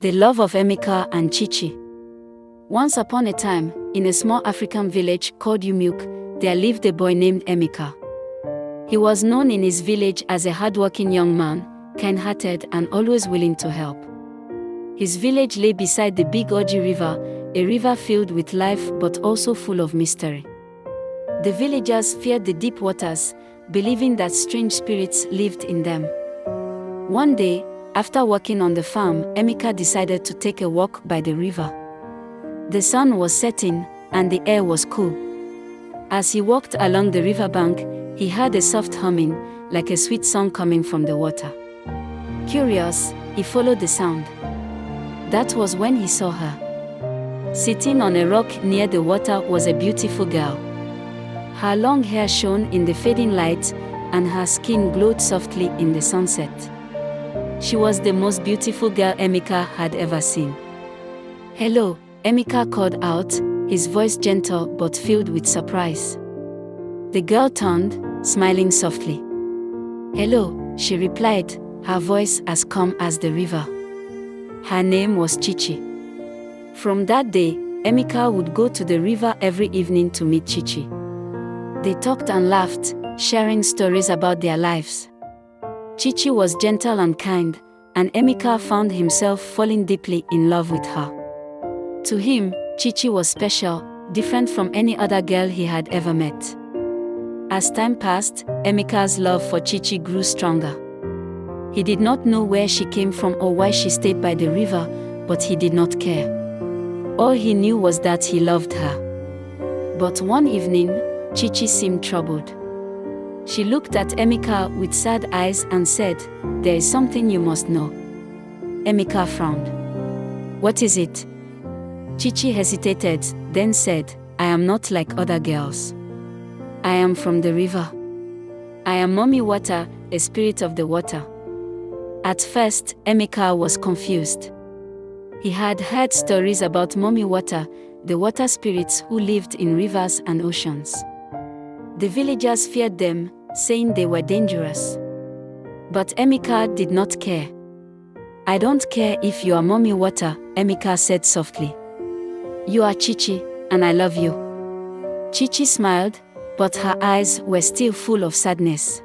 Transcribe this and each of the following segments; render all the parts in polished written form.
The love of Emeka and Chichi. Once upon a time, in a small African village called Umuk, there lived a boy named Emeka. He was known in his village as a hardworking young man, kind-hearted and always willing to help. His village lay beside the Big Oji River, a river filled with life but also full of mystery. The villagers feared the deep waters, believing that strange spirits lived in them. One day, after working on the farm, Emeka decided to take a walk by the river. The sun was setting, and the air was cool. As he walked along the riverbank, he heard a soft humming, like a sweet song coming from the water. Curious, he followed the sound. That was when he saw her. Sitting on a rock near the water was a beautiful girl. Her long hair shone in the fading light, and her skin glowed softly in the sunset. She was the most beautiful girl Emeka had ever seen. "Hello," Emeka called out, his voice gentle but filled with surprise. The girl turned, smiling softly. "Hello," she replied, her voice as calm as the river. Her name was Chichi. From that day, Emeka would go to the river every evening to meet Chichi. They talked and laughed, sharing stories about their lives. Chichi was gentle and kind, and Emeka found himself falling deeply in love with her. To him, Chichi was special, different from any other girl he had ever met. As time passed, Emeka's love for Chichi grew stronger. He did not know where she came from or why she stayed by the river, but he did not care. All he knew was that he loved her. But one evening, Chichi seemed troubled. She looked at Emeka with sad eyes and said, "There is something you must know." Emeka frowned. "What is it?" Chichi hesitated, then said, "I am not like other girls. I am from the river. I am Mommy Water, a spirit of the water." At first, Emeka was confused. He had heard stories about Mommy Water, the water spirits who lived in rivers and oceans. The villagers feared them, saying they were dangerous. But Emeka did not care. "I don't care if you are Mommy Water," Emeka said softly. "You are Chichi, and I love you." Chichi smiled, but her eyes were still full of sadness.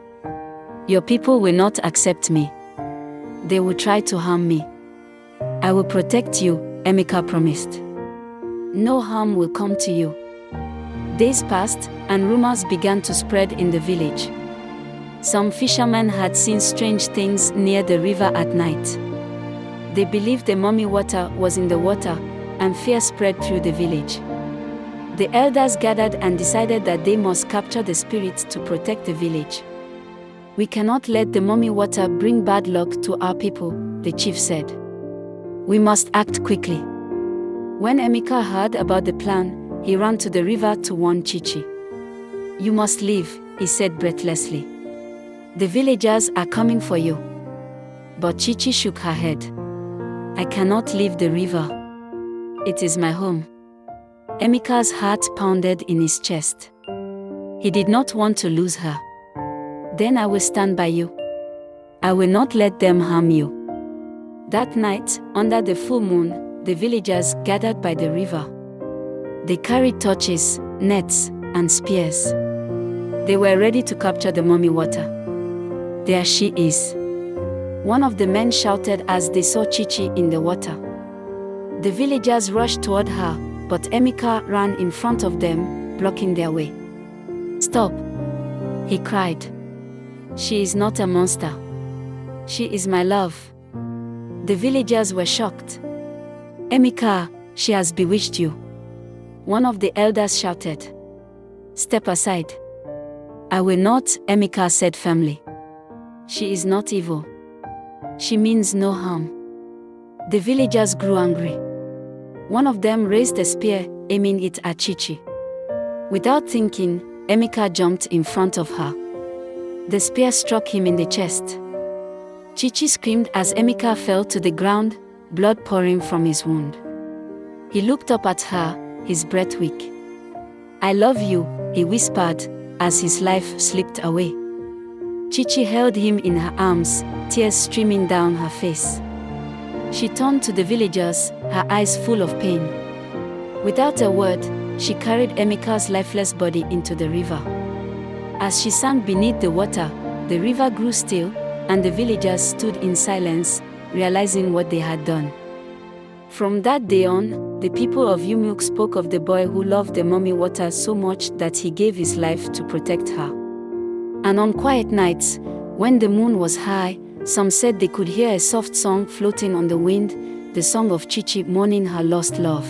"Your people will not accept me. They will try to harm me. I will protect you," Emeka promised. "No harm will come to you." Days passed, and rumors began to spread in the village. Some fishermen had seen strange things near the river at night. They believed the Mommy Water was in the water, and fear spread through the village. The elders gathered and decided that they must capture the spirits to protect the village. "We cannot let the Mommy Water bring bad luck to our people," the chief said. "We must act quickly." When Emeka heard about the plan, he ran to the river to warn Chichi. "You must leave," he said breathlessly. "The villagers are coming for you." But Chichi shook her head. "I cannot leave the river. It is my home." Emeka's heart pounded in his chest. He did not want to lose her. "Then I will stand by you. I will not let them harm you." That night, under the full moon, the villagers gathered by the river. They carried torches, nets, and spears. They were ready to capture the Mommy Water. "There she is," one of the men shouted as they saw Chichi in the water. The villagers rushed toward her, but Emeka ran in front of them, blocking their way. "Stop!" he cried. "She is not a monster. She is my love." The villagers were shocked. "Emeka, she has bewitched you," one of the elders shouted. "Step aside." "I will not," Emeka said firmly. "She is not evil. She means no harm." The villagers grew angry. One of them raised a spear, aiming it at Chichi. Without thinking, Emeka jumped in front of her. The spear struck him in the chest. Chichi screamed as Emeka fell to the ground, blood pouring from his wound. He looked up at her, his breath weak. "I love you," he whispered, as his life slipped away. Chichi held him in her arms, tears streaming down her face. She turned to the villagers, her eyes full of pain. Without a word, she carried Emeka's lifeless body into the river. As she sank beneath the water, the river grew still, and the villagers stood in silence, realizing what they had done. From that day on, the people of Umuk spoke of the boy who loved the mummy water so much that he gave his life to protect her. And on quiet nights, when the moon was high, some said they could hear a soft song floating on the wind, the song of Chichi mourning her lost love.